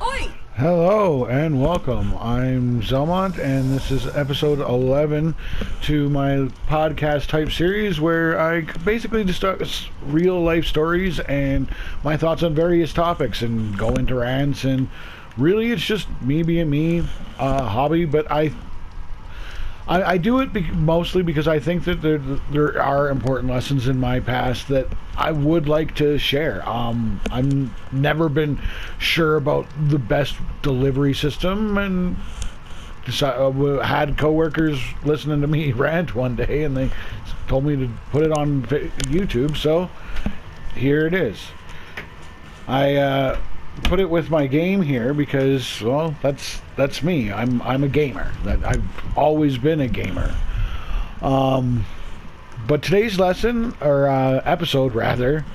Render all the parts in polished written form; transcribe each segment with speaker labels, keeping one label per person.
Speaker 1: Oi!
Speaker 2: Hello and welcome. I'm Zelmont, and this is episode 11 to my podcast type series where I basically discuss real life stories and my thoughts on various topics and go into rants. And really, it's just me being me, hobby. But I do it mostly because I think that there are important lessons in my past that I would like to share. I've never been sure about the best delivery system, and had coworkers listening to me rant one day, and they told me to put it on YouTube. So here it is. I put it with my game here because, well, that's me. I'm a gamer. I've always been a gamer. But today's lesson, or episode rather,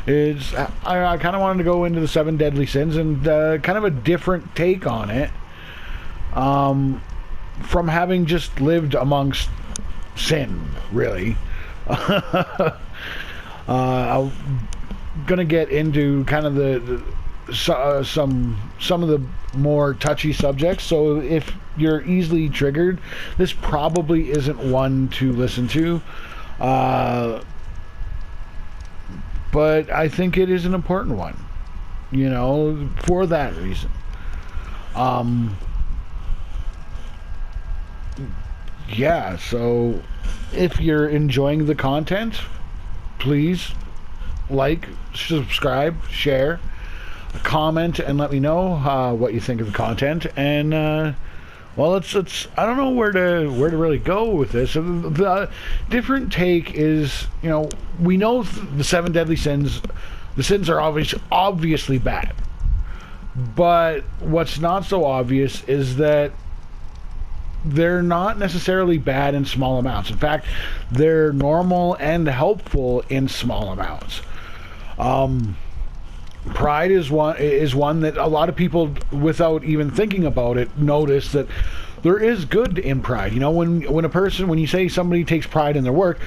Speaker 2: is I kind of wanted to go into the 7 deadly sins and kind of a different take on it, from having just lived amongst sin, really. I'm gonna get into kind of some of the more touchy subjects, so if you're easily triggered, this probably isn't one to listen to, but I think it is an important one, for that reason. Yeah, so if you're enjoying the content, please like, subscribe, share, comment, and let me know what you think of the content. And well, it's I don't know where to really go with this. The different take is, we know the 7 deadly sins. The sins are obviously bad, but what's not so obvious is that they're not necessarily bad in small amounts. In fact, they're normal and helpful in small amounts. Pride is one that a lot of people, without even thinking about it, notice that there is good in pride. When you say somebody takes pride in their work,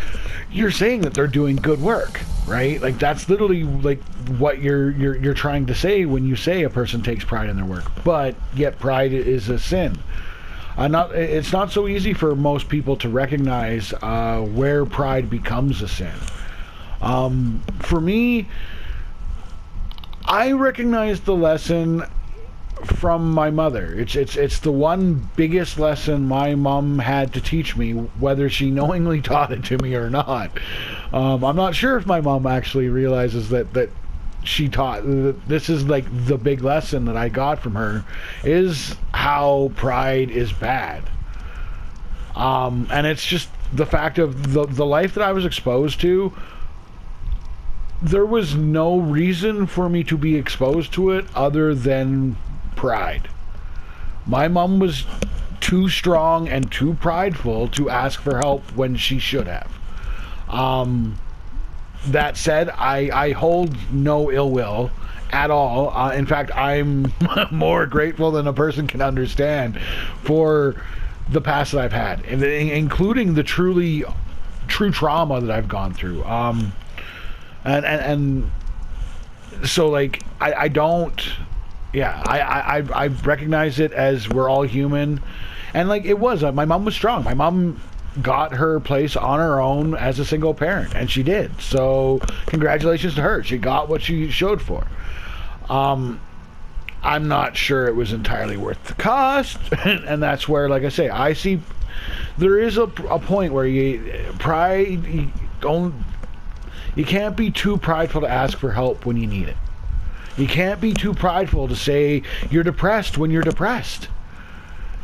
Speaker 2: you're saying that they're doing good work, right? Like, that's literally like what you're trying to say when you say a person takes pride in their work. But yet pride is a sin. It's not so easy for most people to recognize where pride becomes a sin. For me, I recognize the lesson from my mother. It's the one biggest lesson my mom had to teach me, whether she knowingly taught it to me or not. I'm not sure if my mom actually realizes that she taught. This is like the big lesson that I got from her, is how pride is bad. And it's just the fact of the life that I was exposed to. There was no reason for me to be exposed to it other than pride. My mom was too strong and too prideful to ask for help when she should have. That said, I hold no ill will at all. In fact, I'm more grateful than a person can understand for the past that I've had, including the true trauma that I've gone through. And so, like, I don't, yeah, I recognize it as we're all human. And like, it was, my mom was strong. My mom got her place on her own as a single parent, and she did. So congratulations to her. She got what she showed for. I'm not sure it was entirely worth the cost. And that's where, like I say, I see there is a point where you can't be too prideful to ask for help when you need it. You can't be too prideful to say you're depressed when you're depressed.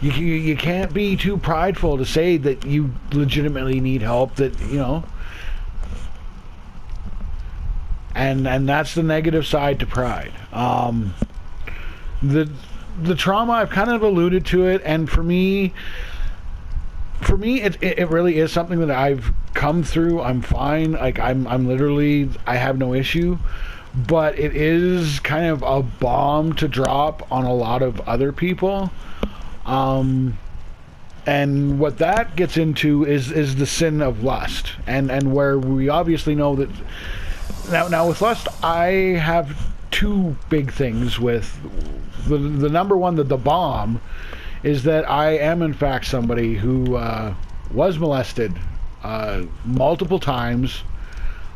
Speaker 2: You can't be too prideful to say that you legitimately need help, and that's the negative side to pride. The trauma, I've kind of alluded to it, and for me it really is something that I've come through. I'm fine. Like, I'm literally, I have no issue, but it is kind of a bomb to drop on a lot of other people. And what that gets into is the sin of lust, and where we obviously know that now with lust, I have two big things with the number one, the bomb, is that I am in fact somebody who was molested multiple times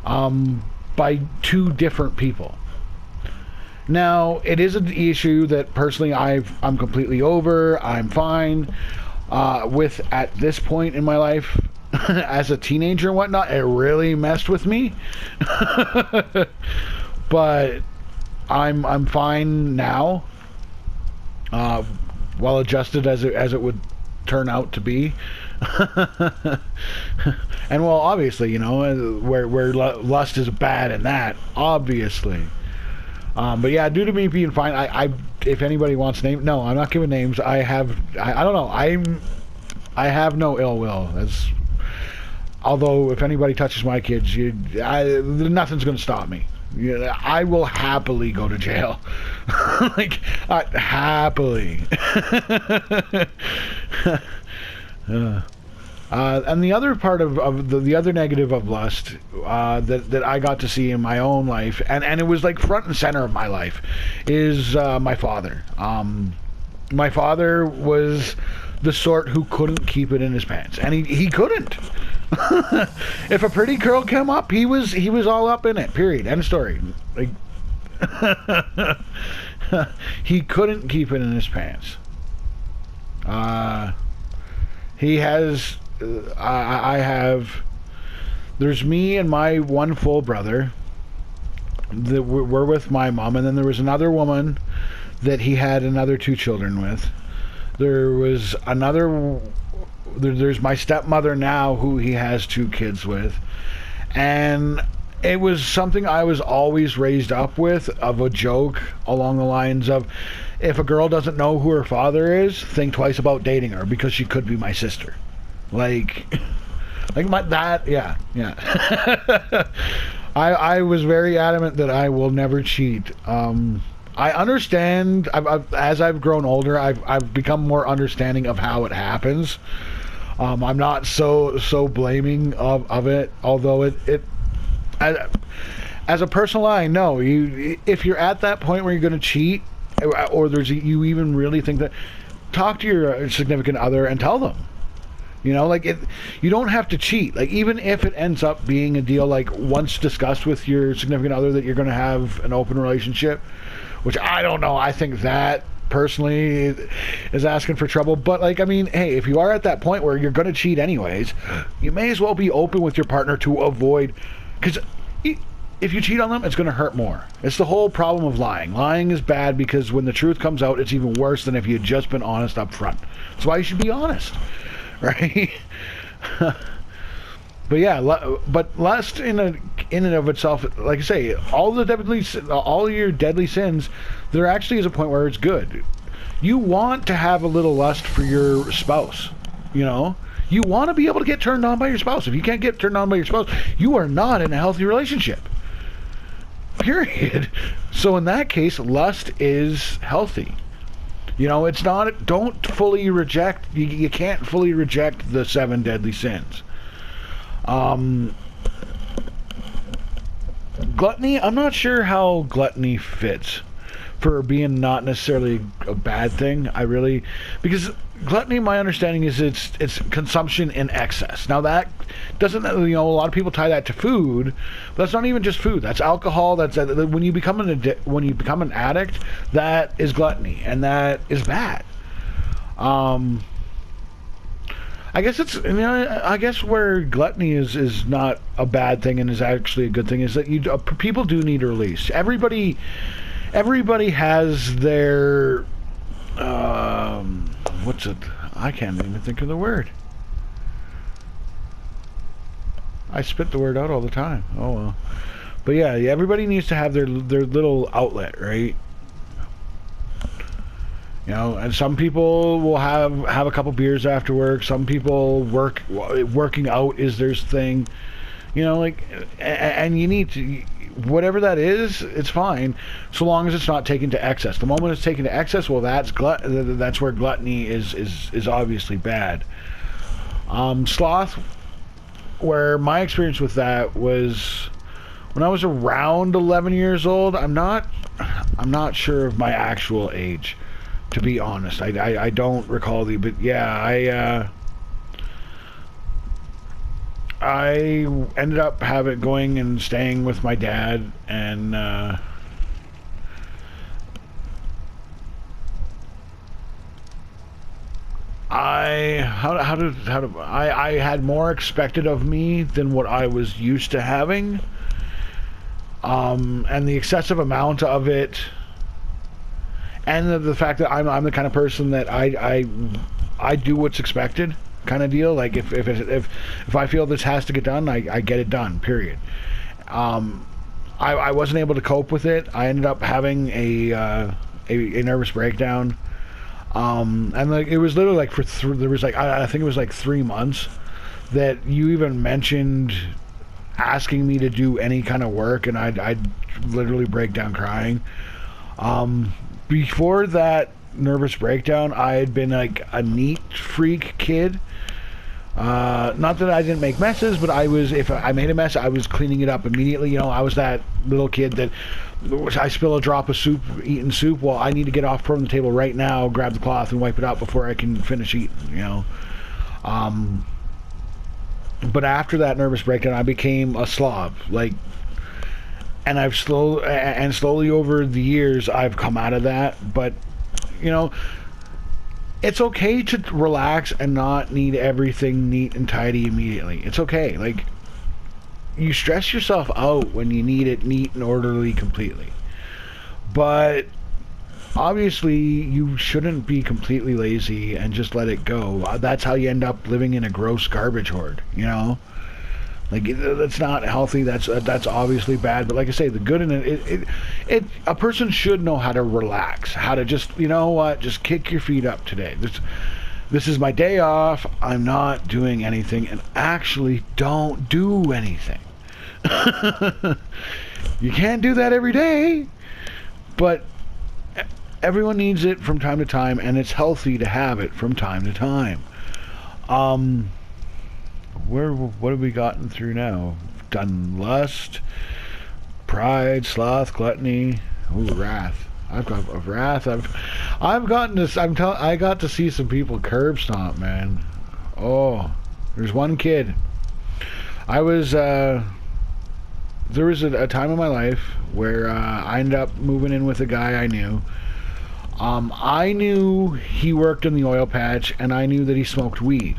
Speaker 2: by two different people. Now, it is an issue that personally I'm completely over. I'm fine with at this point in my life. As a teenager and whatnot, it really messed with me. But I'm fine now. Well adjusted as it would turn out to be. And well, obviously, where lust is bad in that, obviously. But yeah, due to me being fine, I if anybody wants names, no, I'm not giving names. I don't know. I have no ill will. Although if anybody touches my kids, nothing's going to stop me. I will happily go to jail. Happily. And the other part of the other negative of lust that I got to see in my own life, and it was like front and center of my life, is my father. My father was the sort who couldn't keep it in his pants, and he couldn't. If a pretty girl came up, he was all up in it. Period. End of story. He couldn't keep it in his pants. He has. I have. There's me and my one full brother. That we're with my mom, and then there was another woman that he had another two children with. There was another. There's my stepmother now, who he has two kids with, and it was something I was always raised up with, of a joke along the lines of, if a girl doesn't know who her father is, think twice about dating her, because she could be my sister. Yeah. I was very adamant that I will never cheat. I understand. As I've grown older, I've become more understanding of how it happens. I'm not so blaming of it, although it as a personal line, no. If you're at that point where you're going to cheat, or you even really think that, talk to your significant other and tell them. You don't have to cheat. Even if it ends up being a deal, once discussed with your significant other that you're going to have an open relationship, which I don't know. I think that personally is asking for trouble. But hey, if you are at that point where you're going to cheat anyways, you may as well be open with your partner to avoid, because if you cheat on them, it's going to hurt more. It's the whole problem of lying. Lying is bad because when the truth comes out, it's even worse than if you had just been honest up front. That's why you should be honest, right? But yeah, but lust in and of itself, like I say, all your deadly sins, there actually is a point where it's good. You want to have a little lust for your spouse, You want to be able to get turned on by your spouse. If you can't get turned on by your spouse, you are not in a healthy relationship. Period. So in that case, lust is healthy. It's not, don't fully reject, you can't fully reject the 7 deadly sins. Gluttony, I'm not sure how gluttony fits for being not necessarily a bad thing. Because gluttony, my understanding is it's consumption in excess. Now that doesn't, a lot of people tie that to food, but that's not even just food. That's alcohol. That's when you become an addict, that is gluttony, and that is bad. I guess I guess where gluttony is not a bad thing and is actually a good thing is that people do need a release. Everybody has their what's it? I can't even think of the word. I spit the word out all the time. Oh well. But yeah, everybody needs to have their little outlet, right? And some people will have a couple beers after work. Some people working out is their thing. And you need to, whatever that is, it's fine, so long as it's not taken to excess. The moment it's taken to excess, well, that's where gluttony is obviously bad. Sloth, where my experience with that was when I was around 11 years old. I'm not I'm not sure of my actual age, to be honest. I don't recall but yeah, I ended up going and staying with my dad, and I had more expected of me than what I was used to having, and the excessive amount of it, and the fact that I'm the kind of person that I do what's expected, kind of deal. Like if I feel this has to get done, I get it done. Period. I wasn't able to cope with it. I ended up having a nervous breakdown. And like it was literally like there was like I think it was like 3 months that you even mentioned asking me to do any kind of work, and I'd literally break down crying. Before that nervous breakdown, I had been like a neat freak kid. Not that I didn't make messes, but if I made a mess, I was cleaning it up immediately. I was that little kid that I spill a drop of soup, eating soup. Well, I need to get off from the table right now, grab the cloth and wipe it out before I can finish eating. But after that nervous breakdown, I became a slob. And I've slowly over the years, I've come out of that. But it's okay to relax and not need everything neat and tidy immediately. It's okay. Like, you stress yourself out when you need it neat and orderly completely. But obviously, you shouldn't be completely lazy and just let it go. That's how you end up living in a gross garbage hoard, Like, that's not healthy. That's obviously bad. But like I say, the good in it, a person should know how to relax, how to just, just kick your feet up today. This is my day off. I'm not doing anything, and actually don't do anything. You can't do that every day, but everyone needs it from time to time, and it's healthy to have it from time to time. What have we gotten through now? Done lust, pride, sloth, gluttony, wrath. I've got wrath. I've gotten this. I got to see some people curb stomp, man. Oh, there's one kid. There was a time in my life where I ended up moving in with a guy I knew. I knew he worked in the oil patch, and I knew that he smoked weed.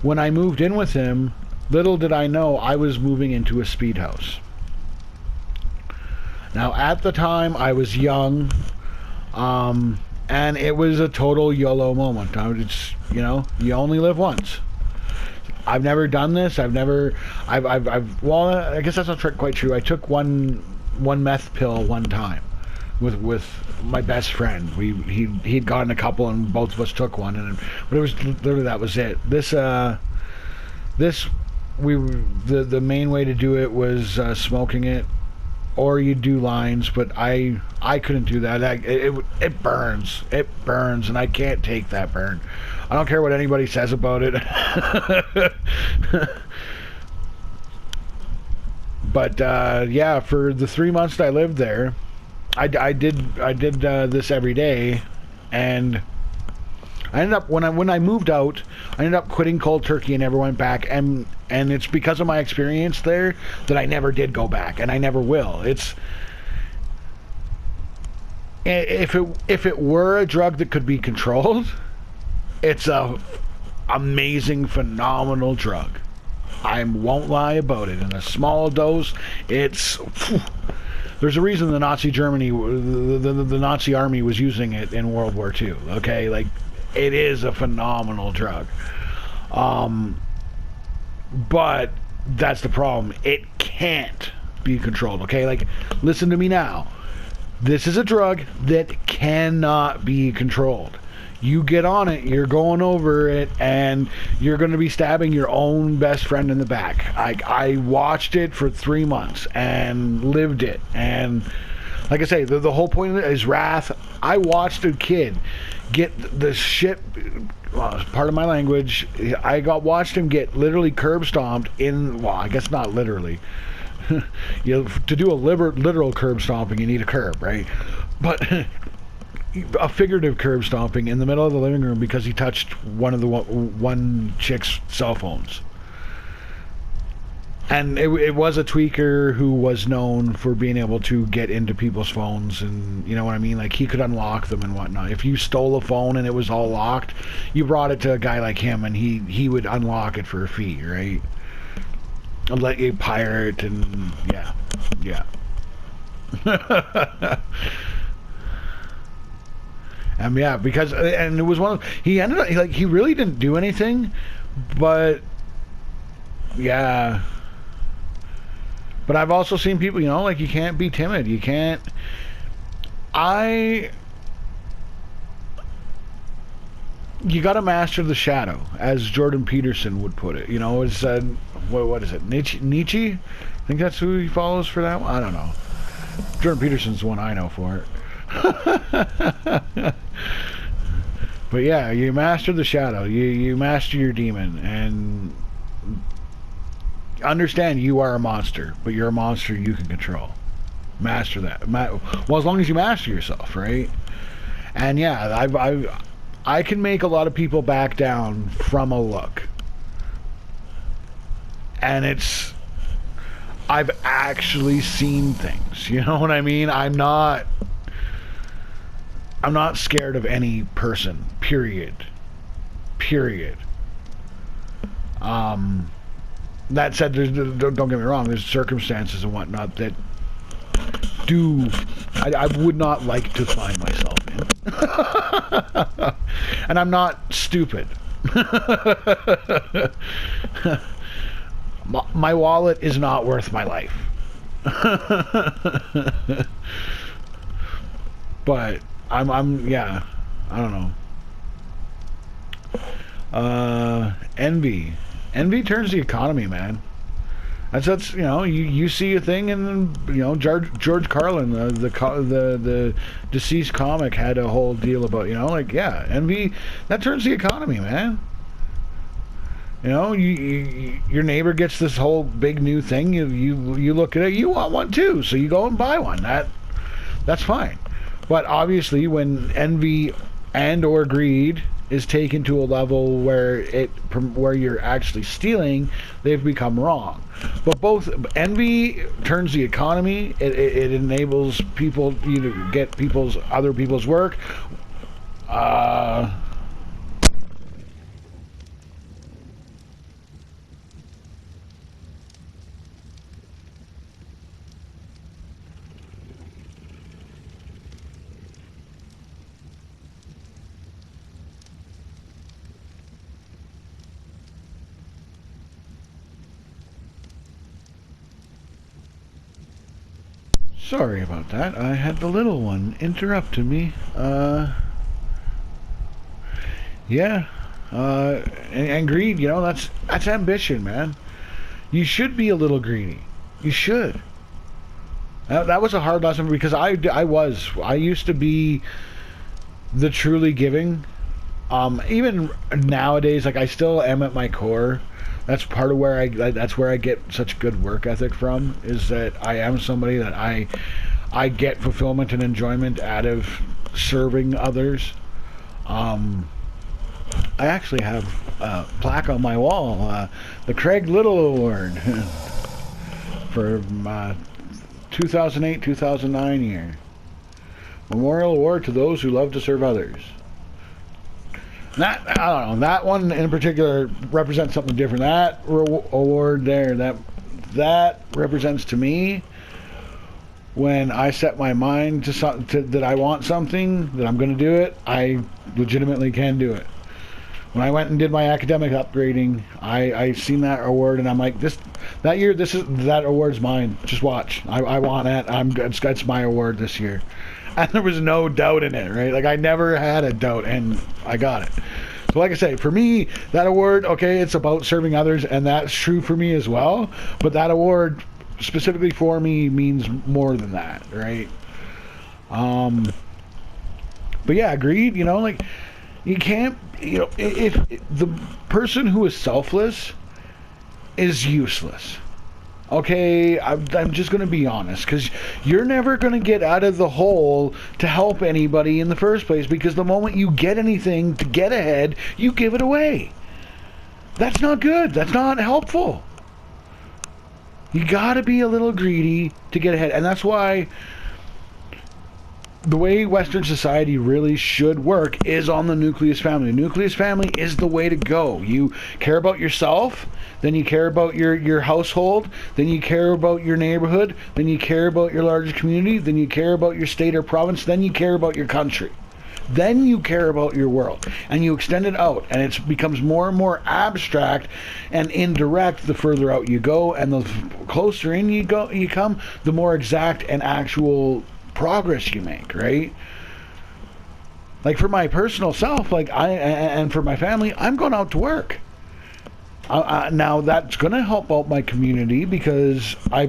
Speaker 2: When I moved in with him, little did I know I was moving into a speed house. Now, at the time, I was young, and it was a total YOLO moment. You only live once. I've never done this. well, I guess that's not quite true. I took one meth pill one time with my best friend. He'd gotten a couple, and both of us took one, but it was literally, that was it. The main way to do it was smoking it, or you do lines, but I couldn't do that. It burns, and I can't take that burn. I don't care what anybody says about it. But yeah, for the 3 months that I lived there, I did this every day, and I ended up when I moved out, I ended up quitting cold turkey and never went back, and it's because of my experience there that I never did go back, and I never will. If it were a drug that could be controlled, it's a amazing, phenomenal drug. I won't lie about it. In a small dose, it's... There's a reason the Nazi Germany, the Nazi army was using it in World War II. Okay, like, it is a phenomenal drug. But that's the problem. It can't be controlled. Okay, like, listen to me now. This is a drug that cannot be controlled. You get on it, you're going over it, and you're going to be stabbing your own best friend in the back. I watched it for 3 months and lived it. And like I say, the whole point of it is wrath. I watched a kid get the shit, part of my language, watched him get literally curb stomped I guess not literally. To do a literal curb stomping, you need a curb, right? But a figurative curb stomping in the middle of the living room because he touched one chick's cell phones. And it was a tweaker who was known for being able to get into people's phones, and you know what I mean? Like, he could unlock them and whatnot. If you stole a phone and it was all locked, you brought it to a guy like him, and he would unlock it for a fee, right? And let you pirate, and yeah. And yeah, because and it was one of, he ended up, like, he really didn't do anything, but yeah. But I've also seen people, you know, like, you can't be timid. You can't. You got to master the shadow, as Jordan Peterson would put it. You know, it's what is it? Nietzsche? I think that's who he follows for that one. I don't know. Jordan Peterson's the one I know for it. But yeah, you master the shadow. You master your demon, and understand you are a monster, but you're a monster you can control. Master that. Well, as long as you master yourself, right? And yeah, I can make a lot of people back down from a look. And I've actually seen things. You know what I mean? I'm not scared of any person. Period. That said, don't get me wrong, there's circumstances and whatnot that I would not like to find myself in. And I'm not stupid. My wallet is not worth my life. But yeah, I don't know. Envy turns the economy, man. That's you know, you see a thing, and you know, George Carlin, the deceased comic, had a whole deal about, you know, like, yeah, envy, that turns the economy, man. You know, your neighbor gets this whole big new thing, you look at it, you want one too, so you go and buy one. That's fine. But obviously, when envy and or greed is taken to a level where you're actually stealing, they've become wrong. But both envy turns the economy. It enables people, you to get other people's work. Sorry about that. I had the little one interrupting me. Yeah. And greed, you know, that's ambition, man. You should be a little greedy. You should. That was a hard lesson, because I used to be the truly giving. Even nowadays, like, I still am at my core. That's part of where I get such good work ethic from, is that I am somebody that I get fulfillment and enjoyment out of serving others. I actually have a plaque on my wall, the Craig Little Award for my 2008-2009 year. Memorial Award to those who love to serve others. I don't know, that one in particular represents something different. That award there, that represents to me when I set my mind to that I want something, that I'm going to do it, I legitimately can do it. When I went and did my academic upgrading, I seen that award, and I'm like, that award's mine. Just watch. I want it. It's my award this year. And there was no doubt in it, right? Like, I never had a doubt, and I got it. So like I say, for me, that award, okay, it's about serving others, and that's true for me as well. But that award, specifically for me, means more than that, right? But yeah, greed, you know, like, you can't, you know, if the person who is selfless is useless. Okay, I'm just going to be honest, because you're never going to get out of the hole to help anybody in the first place, because the moment you get anything to get ahead, you give it away. That's not good. That's not helpful. You got to be a little greedy to get ahead, and that's why the way Western society really should work is on the nucleus family. The nucleus family is the way to go. You care about yourself, then you care about your household, then you care about your neighborhood, then you care about your larger community, then you care about your state or province, then you care about your country. Then you care about your world, and you extend it out, and it becomes more and more abstract and indirect the further out you go, and the closer in you come, the more exact and actual progress you make, right? Like for my personal self, and for my family, I'm going out to work. Now that's going to help out my community, because I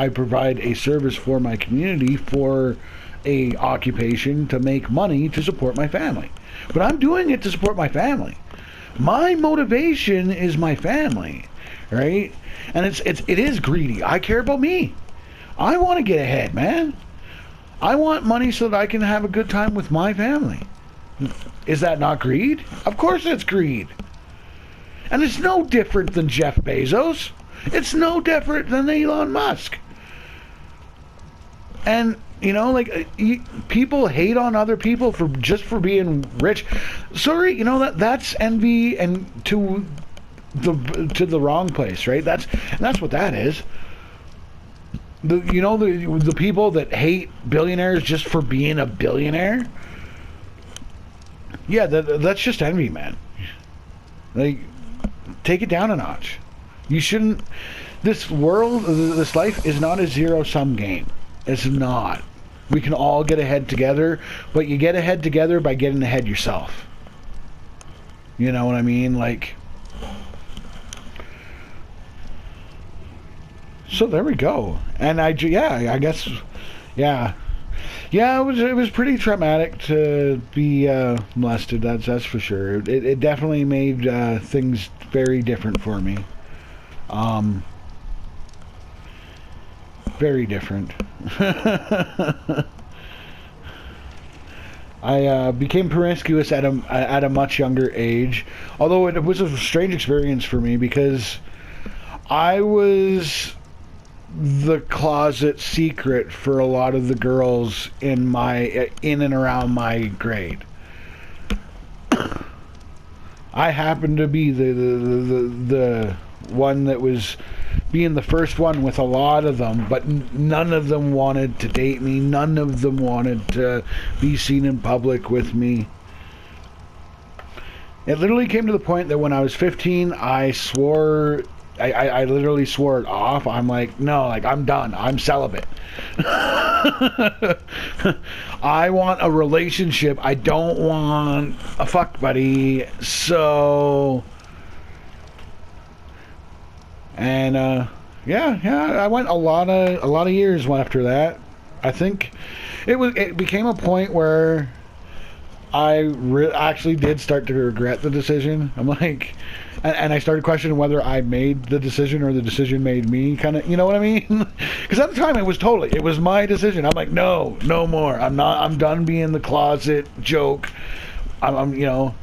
Speaker 2: provide a service for my community, for a occupation, to make money to support my family. But I'm doing it to support my family. My motivation is my family, right? And it is greedy. I care about me. I want to get ahead, man. I want money so that I can have a good time with my family. Is that not greed? Of course it's greed. And it's no different than Jeff Bezos. It's no different than Elon Musk. And, people hate on other people for being rich. Sorry, that's envy, and to the wrong place, right? That's what that is. The people that hate billionaires just for being a billionaire, yeah, that's just envy, man. Like, take it down a notch. You shouldn't. This life is not a zero-sum game. It's not. We can all get ahead together, but you get ahead together by getting ahead yourself. You know what I mean? Like. So there we go, and I guess, it was pretty traumatic to be molested. That's for sure. It definitely made things very different for me. Very different. I became promiscuous at a much younger age, although it was a strange experience for me, because I was the closet secret for a lot of the girls in and around my grade. I happened to be the one that was being the first one with a lot of them, but none of them wanted to date me. None of them wanted to be seen in public with me. It literally came to the point that when I was 15, I literally swore it off. I'm like, no, I'm done. I'm celibate. I want a relationship. I don't want a fuck buddy. So, and I went a lot of years after that. I think it became a point where I actually did start to regret the decision. I'm like, and I started questioning whether I made the decision or the decision made me, kind of, you know what I mean? Because at the time it was my decision. I'm like, no more. I'm done being the closet joke. I'm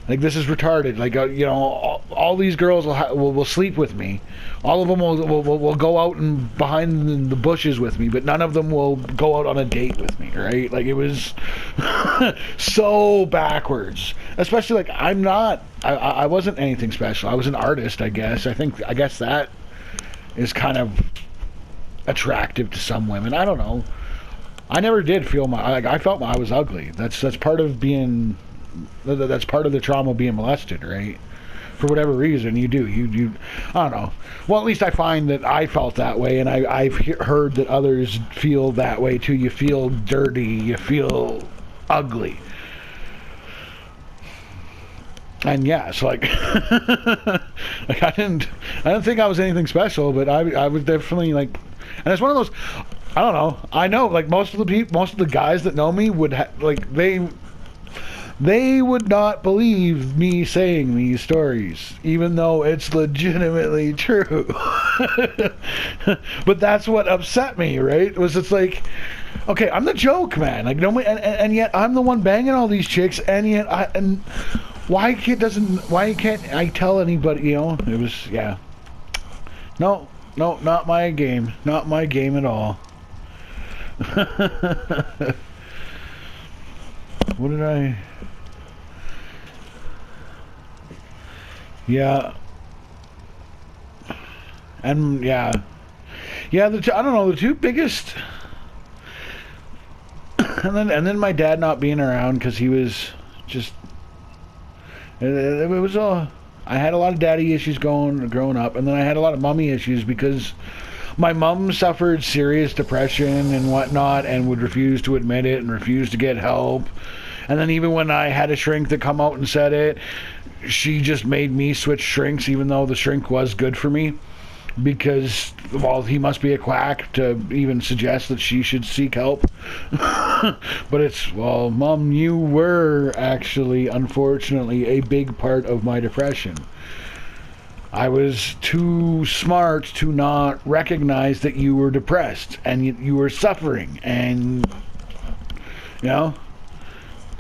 Speaker 2: like, this is retarded. Like, all these girls will sleep with me. All of them will go out and behind the bushes with me, but none of them will go out on a date with me, right? Like, it was so backwards. Especially, like, I wasn't anything special. I was an artist, I guess. I guess that is kind of attractive to some women. I don't know. I never did feel I felt I was ugly. That's part of being. That's part of the trauma of being molested, right? For whatever reason, you I don't know. Well, at least I find that I felt that way, and I've heard that others feel that way too. You feel dirty, you feel ugly. And yes, like, like I didn't think I was anything special, but I was definitely like, and it's one of those, I don't know. I know, like, most of the guys that know me would like, they would not believe me saying these stories, even though it's legitimately true. But that's what upset me, right? Was it's like, okay, I'm the joke, man. Like, nobody, and yet I'm the one banging all these chicks, and yet why can't I tell anybody? You know, it was, yeah. No, not my game. Not my game at all. What did I... Yeah. And, yeah. Yeah, I don't know, the two biggest... and then my dad not being around because he was just... It was all... I had a lot of daddy issues growing up, and then I had a lot of mommy issues because my mom suffered serious depression and whatnot and would refuse to admit it and refuse to get help. And then even when I had a shrink that come out and said it, she just made me switch shrinks even though the shrink was good for me. Because, well, he must be a quack to even suggest that she should seek help. But it's, well, Mom, you were actually, unfortunately, a big part of my depression. I was too smart to not recognize that you were depressed and you were suffering. And, you know,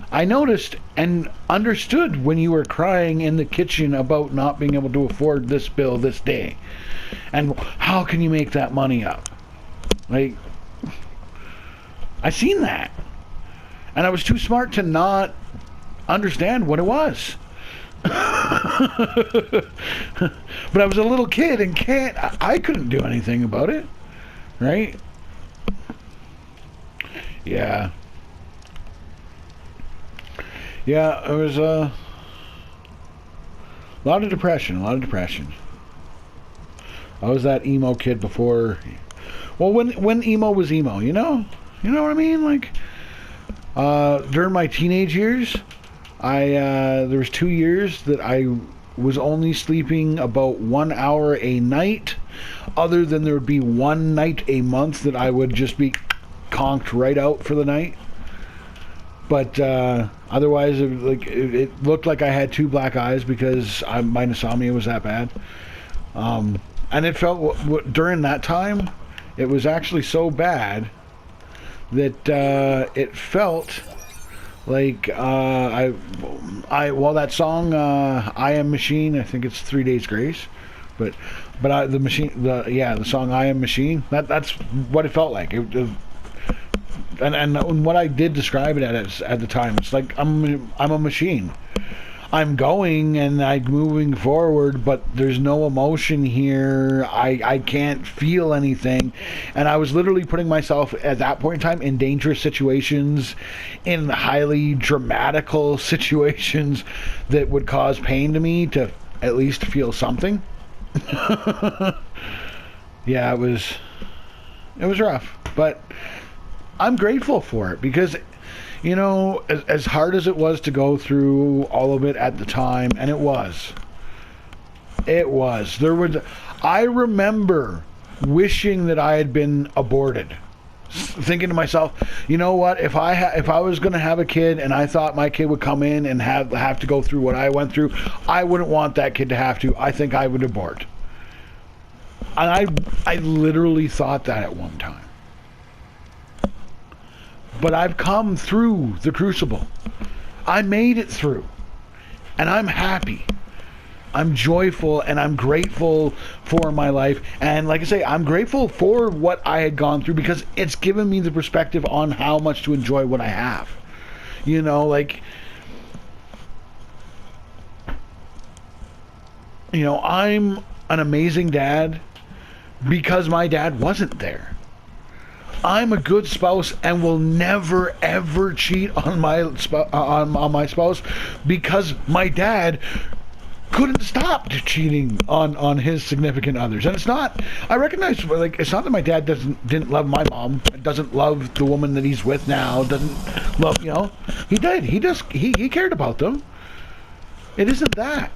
Speaker 2: I noticed and understood when you were crying in the kitchen about not being able to afford this bill this day. And how can you make that money up? Like, I seen that. And I was too smart to not understand what it was. But I was a little kid and I couldn't do anything about it. Right? Yeah. Yeah, it was a lot of depression, I was that emo kid before. Well, when emo was emo, you know what I mean. Like, during my teenage years, there was 2 years that I was only sleeping about 1 hour a night. Other than there would be one night a month that I would just be conked right out for the night. But otherwise, it looked like I had two black eyes because my insomnia was that bad. And it felt during that time, it was actually so bad that it felt like that song "I Am Machine." I think it's 3 Days Grace, but the song "I Am Machine." That's what it felt like. And what I did describe it as at the time, it's like I'm a machine. I'm going and I'm moving forward, but there's no emotion here. I can't feel anything. And I was literally putting myself at that point in time in dangerous situations, in highly dramatical situations that would cause pain to me to at least feel something. Yeah, it was rough, but I'm grateful for it because, you know, as hard as it was to go through all of it at the time, and it was. I remember wishing that I had been aborted, thinking to myself, you know what? If I was going to have a kid and I thought my kid would come in and have to go through what I went through, I wouldn't want that kid to have to. I think I would abort. And I literally thought that at one time. But I've come through the crucible. I made it through. And I'm happy. I'm joyful and I'm grateful for my life. And like I say, I'm grateful for what I had gone through because it's given me the perspective on how much to enjoy what I have. You know, like, you know, I'm an amazing dad because my dad wasn't there. I'm a good spouse and will never ever cheat on my spouse because my dad couldn't stop cheating on his significant others. And it's not, I recognize, like, it's not that my dad didn't love my mom, doesn't love the woman that he's with now, doesn't love, you know, he did. He cared about them. It isn't that.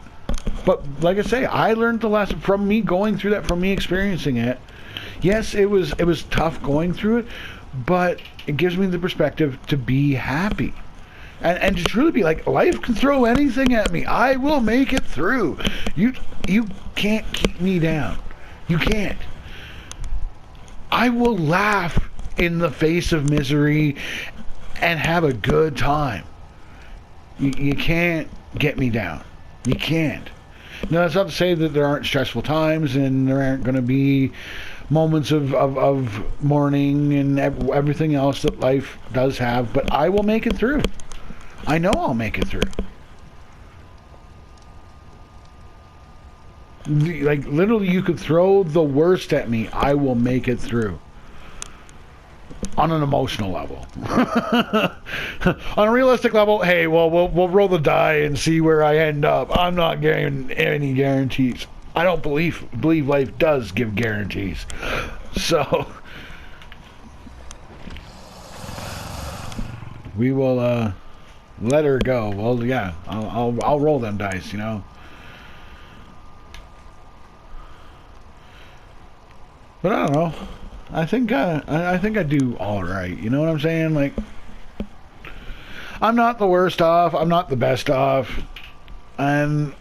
Speaker 2: But like I say, I learned the lesson from me going through that, from me experiencing it. Yes, it was tough going through it, but it gives me the perspective to be happy. and to truly be like, life can throw anything at me. I will make it through. You can't keep me down. You can't. I will laugh in the face of misery and have a good time. You can't get me down. You can't. Now, that's not to say that there aren't stressful times and there aren't going to be moments of mourning and everything else that life does have, but I will make it through. I know I'll make it through. Like, literally, you could throw the worst at me. I will make it through. On an emotional level. On a realistic level, hey, well, we'll roll the die and see where I end up. I'm not getting any guarantees. I don't believe life does give guarantees. So we will let her go. Well, yeah, I'll roll them dice, you know. But I don't know. I think I do all right. You know what I'm saying? Like, I'm not the worst off. I'm not the best off. But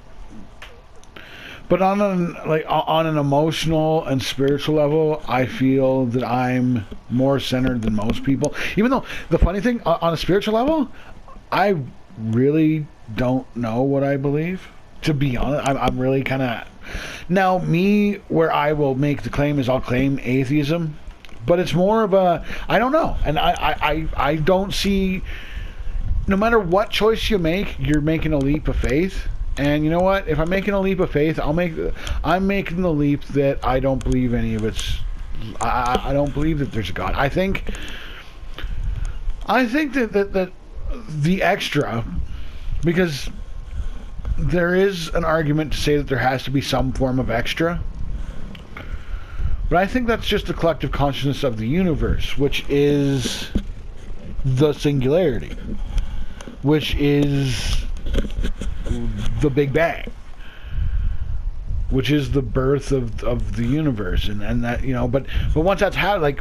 Speaker 2: on an emotional and spiritual level, I feel that I'm more centered than most people. Even though the funny thing, on a spiritual level, I really don't know what I believe. To be honest, I'm really kind of... Now, me, where I will make the claim is I'll claim atheism, but it's more of a, I don't know. And I don't see, no matter what choice you make, you're making a leap of faith. And you know what? If I'm making a leap of faith, I'm making the leap that I don't believe any of it's, I don't believe that there's a God. I think that the extra, because there is an argument to say that there has to be some form of extra. But I think that's just the collective consciousness of the universe, which is the singularity, which is the Big Bang, which is the birth of the universe. And that, you know, but once that's happened, like,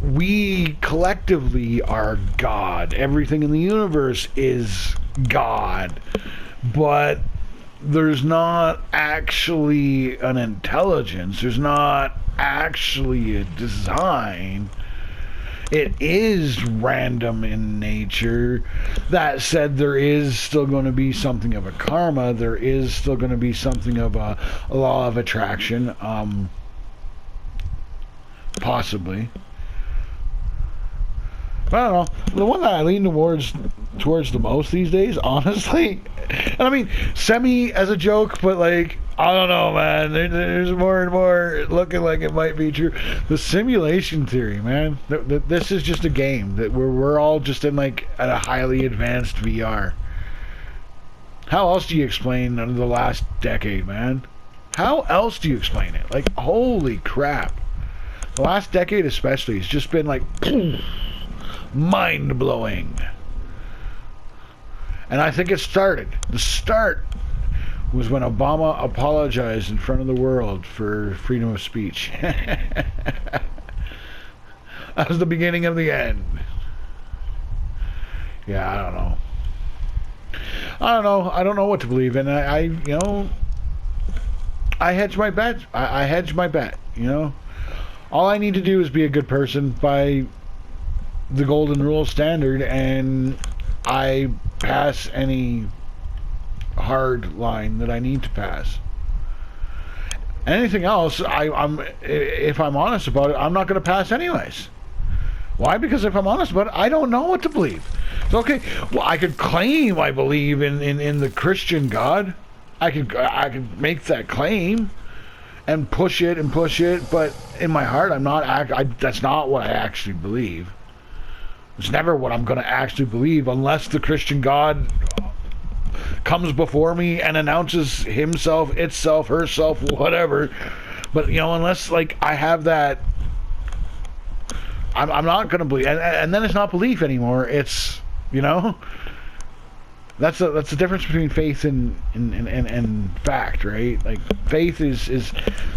Speaker 2: we collectively are God. Everything in the universe is God. But there's not actually an intelligence. There's not actually a design. It is random in nature. That said, there is still going to be something of a karma. There is still going to be something of a law of attraction. Possibly. But I don't know. The one that I lean towards the most these days, honestly, and I mean, semi as a joke, but like, I don't know, man. There's more and more looking like it might be true. The simulation theory, man. This is just a game that we're all just in, like, at a highly advanced VR. How else do you explain the last decade, man? How else do you explain it? Like, holy crap. The last decade especially has just been like mind-blowing. And I think it started. The start was when Obama apologized in front of the world for freedom of speech. That was the beginning of the end. Yeah, I don't know. I don't know what to believe in. I hedge my bet. I hedge my bet, you know. All I need to do is be a good person by the golden rule standard, and I pass any hard line that I need to pass. Anything else, if I'm honest about it, I'm not going to pass anyways. Why? Because if I'm honest about it, I don't know what to believe. It's okay. Well, I could claim I believe in the Christian God. I could make that claim and push it, but in my heart, that's not what I actually believe. It's never what I'm going to actually believe unless the Christian God comes before me and announces himself, itself, herself, whatever. But, you know, unless, like, I have that, I'm not going to believe. And then it's not belief anymore. It's, you know, that's the difference between faith and fact, right? Like, faith is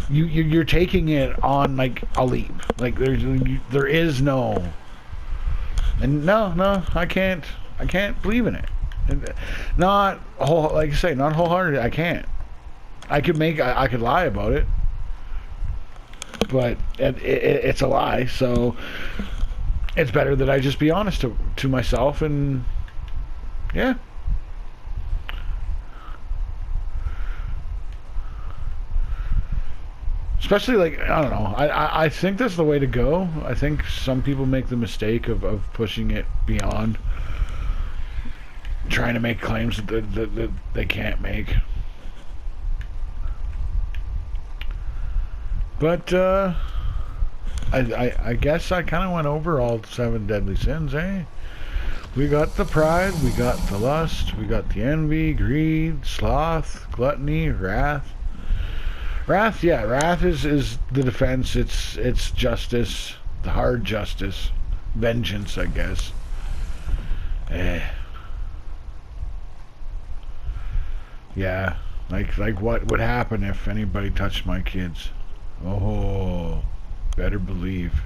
Speaker 2: you're taking it on, like, a leap. Like, there is no... And no, I can't believe in it. And not like you say, not wholehearted. I can't. I could lie about it, but it's a lie. So it's better that I just be honest to myself, and yeah. Especially, like, I don't know. I think that's the way to go. I think some people make the mistake of pushing it beyond, trying to make claims that they can't make. But I guess I kind of went over all 7 deadly sins, eh? We got the pride, we got the lust, we got the envy, greed, sloth, gluttony, wrath. Wrath, yeah, wrath is the defense. It's justice, the hard justice, vengeance, I guess. Yeah, like what would happen if anybody touched my kids? Oh, better believe.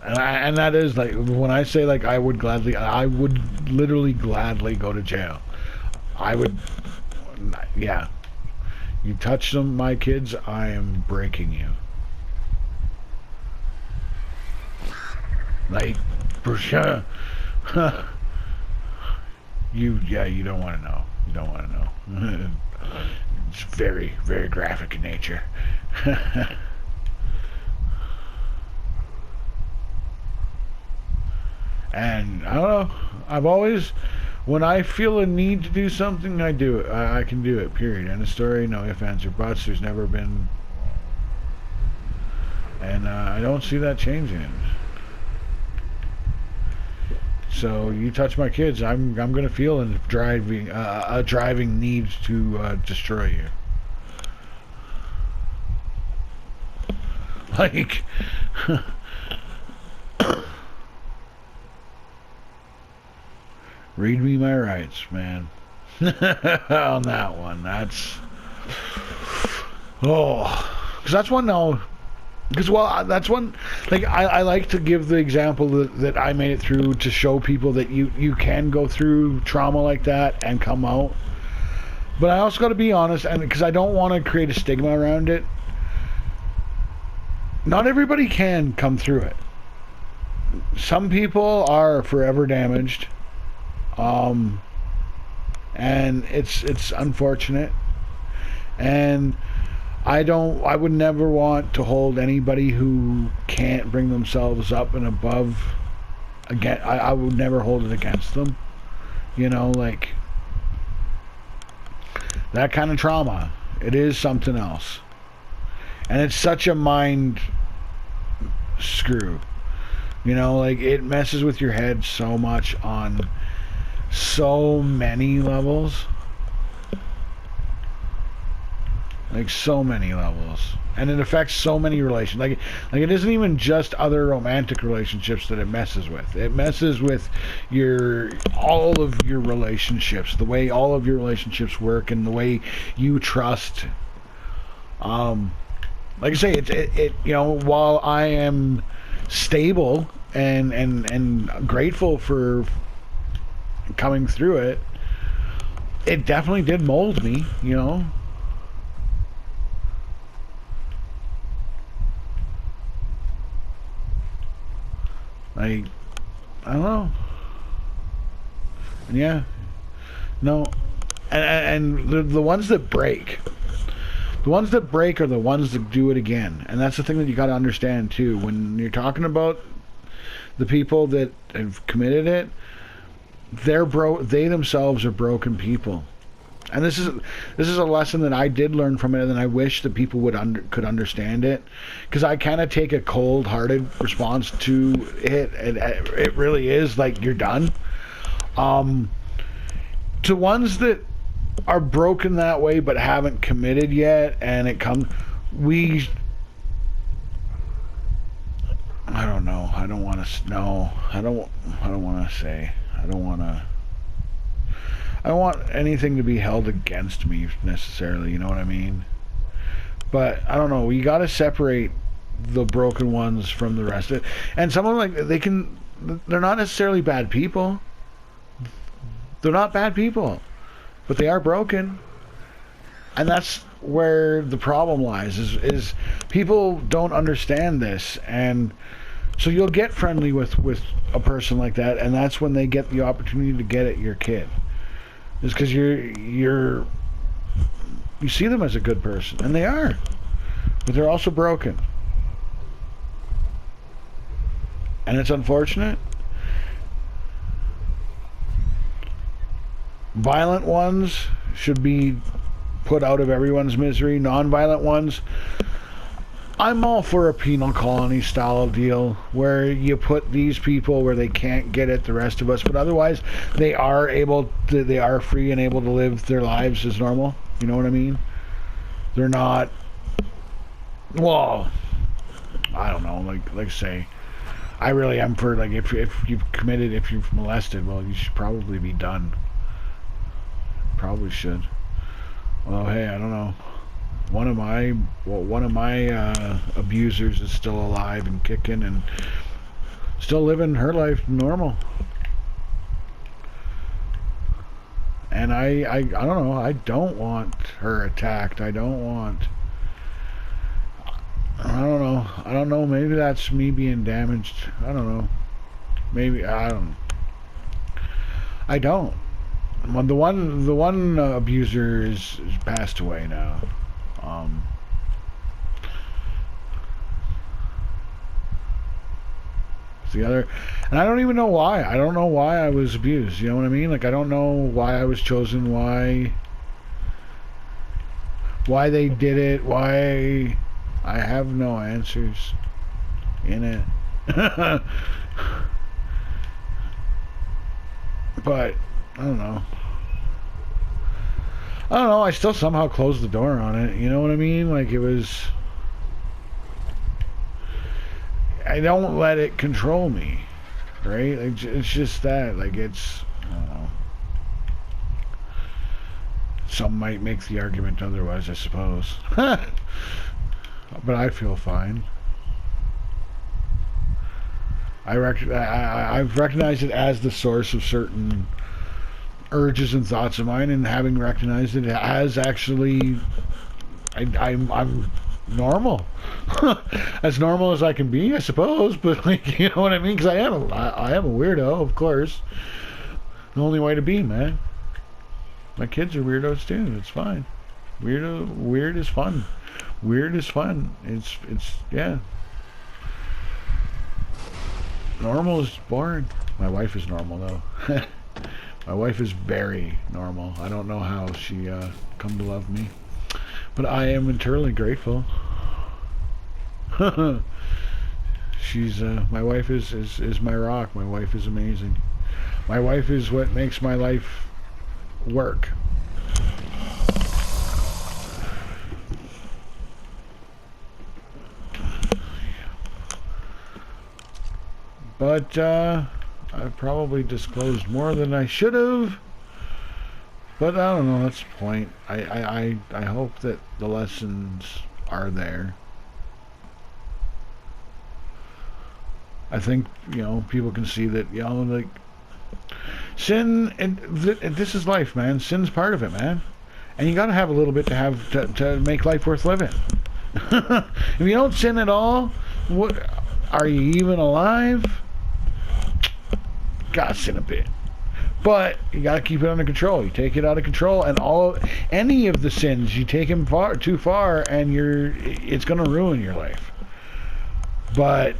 Speaker 2: And that is, like, when I say, like, I would literally gladly go to jail. I would, yeah. You touch them, my kids, I am breaking you. Like, for sure. You don't want to know. You don't want to know. It's very, very graphic in nature. And I don't know. I've always, when I feel a need to do something, I do it. I can do it, period. End of story. No ifs, ands, or buts. There's never been. And I don't see that changing. So you touch my kids, I'm gonna feel a driving need to destroy you. Like, read me my rights, man. On that one, that's because that's one now. Because, well, that's one, like, I like to give the example that I made it through to show people that you can go through trauma like that and come out. But I also got to be honest, and because I don't want to create a stigma around it, not everybody can come through it. Some people are forever damaged, and it's unfortunate, and I would never want to hold anybody who can't bring themselves up and above. Again, I would never hold it against them. You know, like, that kind of trauma, it is something else. And it's such a mind screw. You know, like, it messes with your head so much on so many levels. Like, so many levels. And it affects so many relations. Like it isn't even just other romantic relationships that it messes with. It messes with all of your relationships, the way all of your relationships work, and the way you trust. Like I say, it you know, while I am stable and grateful for coming through it, it definitely did mold me, you know. Like, I don't know. Yeah. No. And the ones that break. The ones that break are the ones that do it again. And that's the thing that you got to understand, too. When you're talking about the people that have committed it, they themselves are broken people. And this is a lesson that I did learn from it, and I wish that people could understand it, because I kind of take a cold-hearted response to it, and it really is like, you're done. To ones that are broken that way but haven't committed yet, and I don't know. I don't want to. No, I don't want to say. I don't want anything to be held against me necessarily, you know what I mean? But I don't know, you gotta separate the broken ones from the rest of it. And some of them, like, they're not necessarily bad people. They're not bad people, but they are broken. And that's where the problem lies, is people don't understand this. And so you'll get friendly with a person like that, and that's when they get the opportunity to get at your kid. Is because you see them as a good person, and they are, but they're also broken. And it's unfortunate. Violent ones should be put out of everyone's misery. Non-violent ones, I'm all for a penal colony style deal where you put these people where they can't get at the rest of us, but otherwise they are free and able to live their lives as normal. You know what I mean? They're not, well, I don't know, like say, I really am for, like, if you've molested, well, you should probably be done. Probably should. Well, hey, I don't know. One of my abusers is still alive and kicking and still living her life normal. And I don't know. I don't want her attacked. I don't know. Maybe that's me being damaged. I don't know. Maybe I don't. I don't. The one abuser is passed away now. The other, and I don't even know why. I don't know why I was abused. You know what I mean? Like, I don't know why I was chosen. Why they did it. Why. I have no answers in it. But I don't know. I still somehow closed the door on it. You know what I mean? Like, it was. I don't let it control me, right? Like, it's just that. Like, it's. I don't know. Some might make the argument otherwise, I suppose. But I feel fine. I've recognized it as the source of certain urges and thoughts of mine, and having recognized it as actually, I'm normal, as normal as I can be, I suppose. But, like, you know what I mean? Because I am a weirdo, of course. The only way to be, man. My kids are weirdos too. It's fine. Weird is fun. Weird is fun. It's yeah. Normal is boring. My wife is normal though. My wife is very normal. I don't know how she come to love me, but I am eternally grateful. She's my wife is my rock. My wife is amazing. My wife is what makes my life work. But I've probably disclosed more than I should have. But I don't know, that's the point. I hope that the lessons are there. I think, people can see that, like, sin, and this is life, man. Sin's part of it, man. And you gotta have a little bit to make life worth living. If you don't sin at all, what are you even alive? Gotta sin a bit, but you gotta keep it under control. You take it out of control, and any of the sins you take them too far, and it's gonna ruin your life. But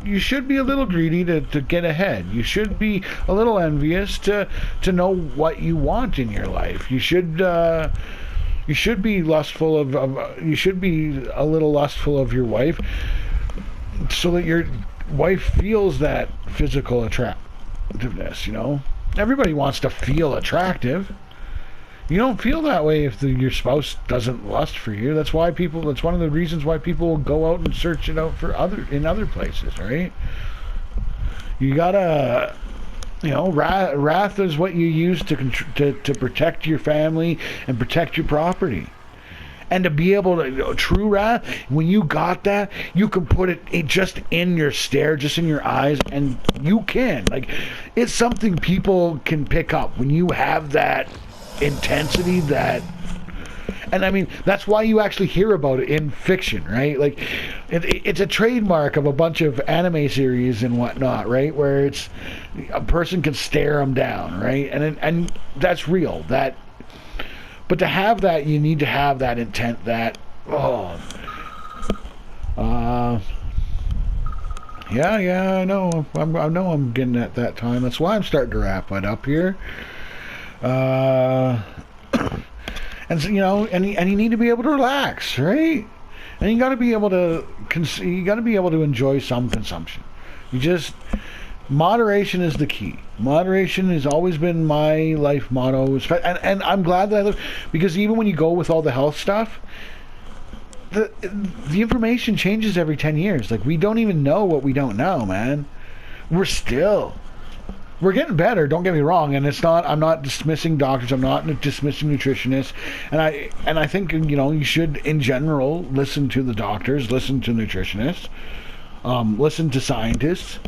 Speaker 2: you should be a little greedy to get ahead. You should be a little envious to know what you want in your life. You should be lustful you should be a little lustful of your wife, so that your wife feels that physical attractiveness. Everybody wants to feel attractive. You don't feel that way if your spouse doesn't lust for you. That's one of the reasons why people will go out and search it out in other places, right? You gotta, wrath is what you use to protect your family and protect your property. And to be able to, true wrath, when you got that, you can put it just in your stare, just in your eyes, and you can. Like, it's something people can pick up. When you have that intensity, that... And I mean, that's why you actually hear about it in fiction, right? Like, it's a trademark of a bunch of anime series and whatnot, right? Where it's... a person can stare them down, right? And that's real. But to have that, you need to have that intent, that, yeah, I know. I know I'm getting at that time. That's why I'm starting to wrap it up here. And so, you know, and you need to be able to relax, right? And you got to be able to enjoy some consumption. Moderation is the key. Moderation has always been my life motto, and I'm glad that I live, because even when you go with all the health stuff, the information changes every 10 years. Like, we don't even know what we don't know, man. We're getting better, don't get me wrong, and I'm not dismissing doctors, I'm not dismissing nutritionists, and I think, you know, you should in general listen to the doctors, listen to nutritionists, listen to scientists.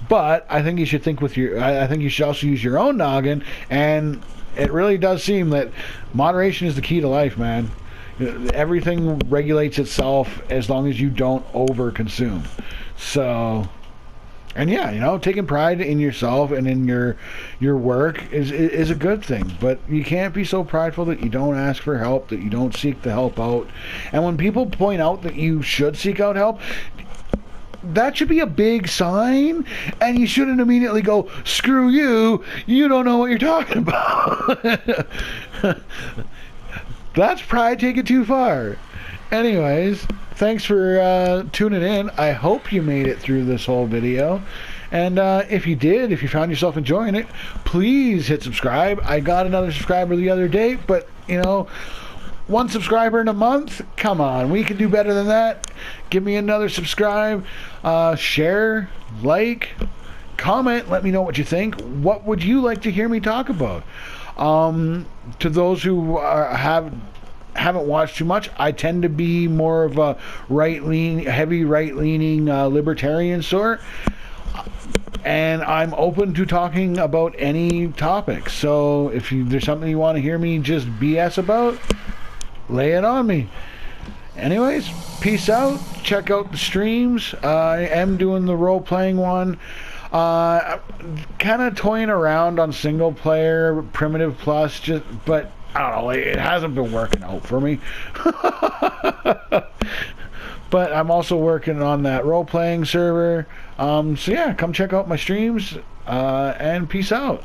Speaker 2: But I think you should think I think you should also use your own noggin, and it really does seem that moderation is the key to life, man. Everything regulates itself as long as you don't over consume. So, and yeah, you know, taking pride in yourself and in your work is a good thing, but you can't be so prideful that you don't ask for help, that you don't seek the help out. And when people point out that you should seek out help, that should be a big sign, and you shouldn't immediately go, screw you, you don't know what you're talking about. That's pride taken too far. Anyways, thanks for tuning in. I hope you made it through this whole video. And if you did, if you found yourself enjoying it, please hit subscribe. I got another subscriber the other day, but, you know, 1 subscriber in a month? Come on, we can do better than that. Give me another subscribe, share, like, comment, let me know what you think. What would you like to hear me talk about? To those who haven't watched too much, I tend to be more of a heavy right-leaning libertarian sort. And I'm open to talking about any topic. So if there's something you want to hear me just BS about, lay it on me. Anyways, peace out. Check out the streams. I am doing the role-playing one. Kind of toying around on single player, Primitive Plus, but I don't know, it hasn't been working out for me. But I'm also working on that role-playing server. So yeah, come check out my streams, and peace out.